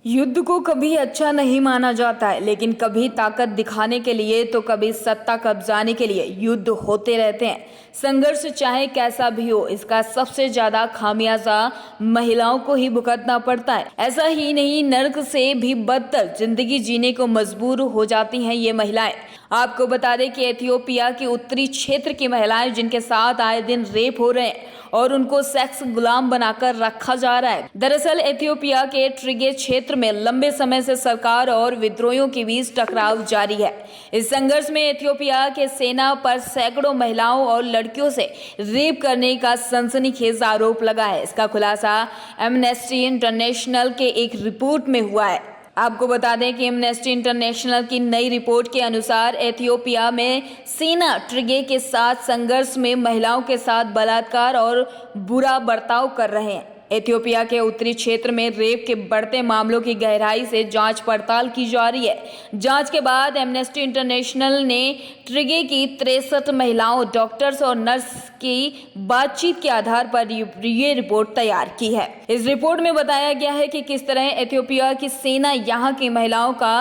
युद्ध को कभी अच्छा नहीं माना जाता है, लेकिन कभी ताकत दिखाने के लिए तो कभी सत्ता कब्जाने के लिए युद्ध होते रहते हैं। संघर्ष चाहे कैसा भी हो, इसका सबसे ज्यादा खामियाजा महिलाओं को ही भुगतना पड़ता है। ऐसा ही नहीं, नर्क से भी बदतर जिंदगी जीने को मजबूर हो जाती हैं ये महिलाएं। आपको बता दें कि एथियोपिया के उत्तरी क्षेत्र की महिलाएं जिनके साथ आए दिन रेप हो रहे हैं और उनको सेक्स गुलाम बनाकर रखा जा रहा है। दरअसल एथियोपिया के ट्रिगे क्षेत्र में लंबे समय से सरकार और विद्रोहियों के बीच टकराव जारी है। इस संघर्ष में एथियोपिया के सेना पर सैकड़ों महिलाओं और लड़कियों से रेप करने का सनसनीखेज आरोप लगा है। इसका खुलासा एमनेस्टी इंटरनेशनल के एक रिपोर्ट में हुआ है। आपको बता दें कि एमनेस्टी इंटरनेशनल की नई रिपोर्ट के अनुसार एथियोपिया में सेना ट्रिगे के साथ संघर्ष में महिलाओं के साथ बलात्कार और बुरा बर्ताव कर रहे हैं। एथियोपिया के उत्तरी क्षेत्र में रेप के बढ़ते मामलों की गहराई से जांच पड़ताल की जा रही है। जांच के बाद एमनेस्टी इंटरनेशनल ने ट्रिगे की 63 महिलाओं, डॉक्टर्स और नर्स की बातचीत के आधार पर ये रिपोर्ट तैयार की है। इस रिपोर्ट में बताया गया है कि किस तरह एथियोपिया की सेना यहाँ की महिलाओं का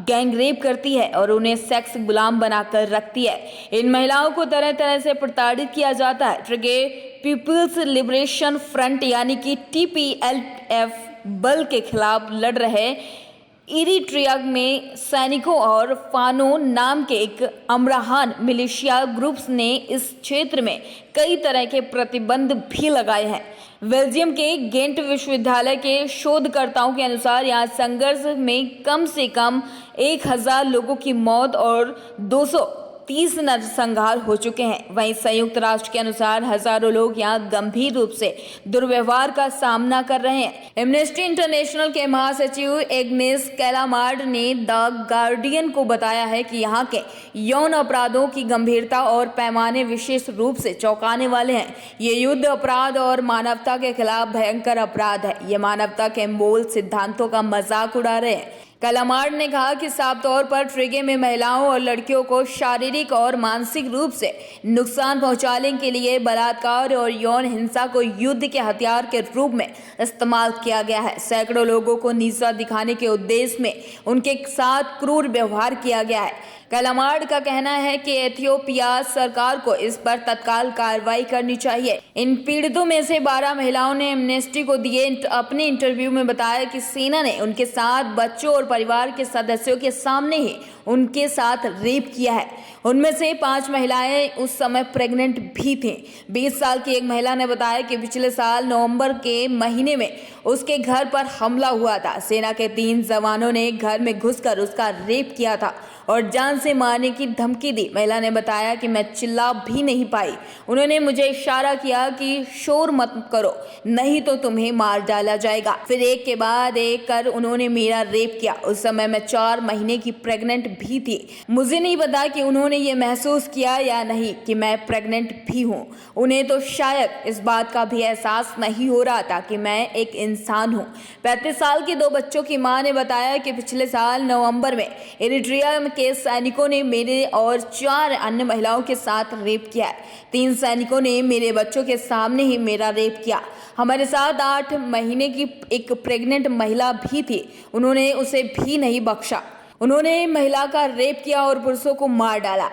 गैंग रेप करती है और उन्हें सेक्स गुलाम बनाकर रखती है। इन महिलाओं को तरह तरह से प्रताड़ित किया जाता है। ट्रिगे पीपल्स लिबरेशन फ्रंट यानी कि TPLF बल के खिलाफ लड़ रहे इरिट्रिया में सैनिकों और फानो नाम के एक अमराहान मिलिशिया ग्रुप्स ने इस क्षेत्र में कई तरह के प्रतिबंध भी लगाए हैं। बेल्जियम के गेंट विश्वविद्यालय के शोधकर्ताओं के अनुसार यहाँ संघर्ष में कम से कम 1000 लोगों की मौत और 230 नरसंहार हो चुके हैं। वहीं संयुक्त राष्ट्र के अनुसार हजारों लोग यहाँ गंभीर रूप से दुर्व्यवहार का सामना कर रहे हैं। एमनेस्टी इंटरनेशनल के महासचिव एग्नेस कैलामार्ड ने द गार्डियन को बताया है कि यहाँ के यौन अपराधों की गंभीरता और पैमाने विशेष रूप से चौंकाने वाले हैं। ये युद्ध अपराध और मानवता के खिलाफ भयंकर अपराध है। ये मानवता के मूल सिद्धांतों का मजाक उड़ा रहे हैं। कैलामार्ड ने कहा कि साफ तौर पर ट्रिगे में महिलाओं और लड़कियों को शारीरिक और मानसिक रूप से नुकसान पहुंचाने के लिए बलात्कार और यौन हिंसा को युद्ध के हथियार के रूप में इस्तेमाल किया गया है। सैकड़ों लोगों को नीचा दिखाने के उद्देश्य में उनके साथ क्रूर व्यवहार किया गया है। कैलामार्ड का कहना है कि एथियोपिया सरकार को इस पर तत्काल कार्रवाई करनी चाहिए। इन पीड़ितों में से 12 महिलाओं ने एमनेस्टी को दिए अपने इंटरव्यू में बताया कि सेना ने उनके साथ बच्चों और परिवार के सदस्यों के सामने ही उनके साथ रेप किया है। उनमें से 5 महिलाएं उस समय प्रेग्नेंट भी थीं। 20 साल की एक महिला ने बताया कि पिछले साल नवंबर के महीने में उसके घर पर हमला हुआ था। सेना के 3 जवानों ने घर में घुसकर उसका रेप किया था और जान से मारने की धमकी दी। महिला ने बताया कि मैं चिल्ला भी नहीं पाई। उन्होंने मुझे इशारा किया कि शोर मत करो, नहीं तो तुम्हें मार डाला जाएगा। फिर एक के बाद एक कर उन्होंने मेरा रेप किया। उस समय मैं 4 महीने की प्रेग्नेंट भी थी। मुझे नहीं पता कि उन्होंने ये महसूस किया या नहीं कि मैं प्रेग्नेंट भी हूँ। उन्हें तो शायद इस बात का भी एहसास नहीं हो रहा था कि मैं एक इंसान हूँ। 35 साल की 2 बच्चों की मां ने बताया कि पिछले साल नवंबर में इरिट्रिया के सैनिकों ने मेरे और 4 अन्य महिलाओं के साथ रेप किया है। 3 सैनिकों ने मेरे बच्चों के सामने ही मेरा रेप किया। हमारे साथ 8 महीने की एक प्रेग्नेंट महिला भी थी। उन्होंने उसे भी नहीं बख्शा। उन्होंने महिला का रेप किया और पुरुषों को मार डाला।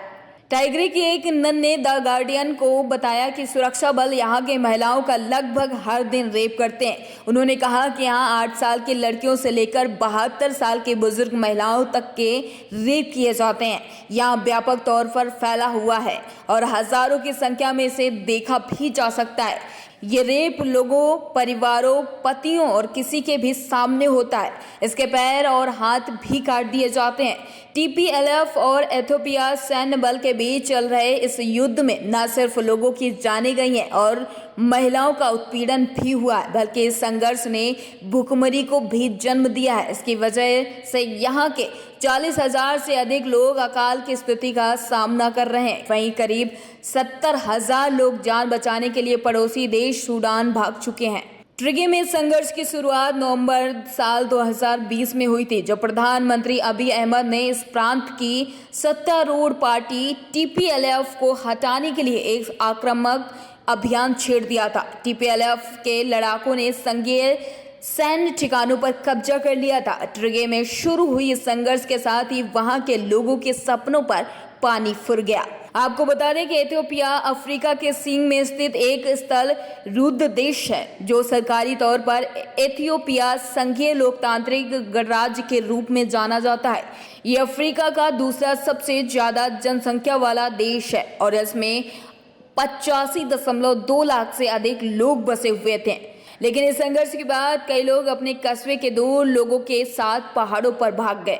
टाइग्रे की एक नन ने द गार्डियन को बताया कि सुरक्षा बल यहाँ के महिलाओं का लगभग हर दिन रेप करते हैं। उन्होंने कहा कि यहाँ 8 साल की लड़कियों से लेकर 72 साल के बुजुर्ग महिलाओं तक के रेप किए जाते हैं। यहाँ व्यापक तौर पर फैला हुआ है और हजारों की संख्या में इसे देखा भी जा सकता है। ये रेप लोगों, परिवारों, पतियों और किसी के भी सामने होता है। इसके पैर और हाथ भी काट दिए जाते हैं। TPLF और एथियोपिया सैन्य बल के बीच चल रहे इस युद्ध में न सिर्फ लोगों की जानें गई हैं और महिलाओं का उत्पीड़न भी हुआ है, बल्कि इस संघर्ष ने भूखमरी को भी जन्म दिया है। इसकी वजह से यहाँ के 40,000 से अधिक लोग अकाल की स्थिति का सामना कर रहे हैं। वहीं करीब 70,000 लोग जान बचाने के लिए पड़ोसी देश सूडान भाग चुके हैं। ट्रिगे में संघर्ष की शुरुआत नवंबर साल 2020 में हुई थी, जब प्रधानमंत्री अभी अहमद ने इस प्रांत की सत्तारूढ़ पार्टी TPLF को हटाने के लिए एक आक्रामक अभियान छेड़ दिया था। TPLF के लड़ाकों ने संघीय सैन्य ठिकानों पर कब्जा कर लिया था। ट्रिगे में शुरू हुई इस संघर्ष के साथ ही वहां के लोगों के सपनों पर पानी फिर गया। आपको बता दें कि इथियोपिया अफ्रीका के सींग में स्थित एक स्थल रुद्ध देश है, जो सरकारी तौर पर इथियोपिया संघीय लोकतांत्रिक गणराज्य के रूप में जाना जाता है। ये अफ्रीका का दूसरा सबसे ज्यादा जनसंख्या वाला देश है और इसमें 85.2 लाख से अधिक लोग बसे हुए थे। लेकिन इस संघर्ष के बाद कई लोग अपने कस्बे के 2 लोगों के साथ पहाड़ों पर भाग गए।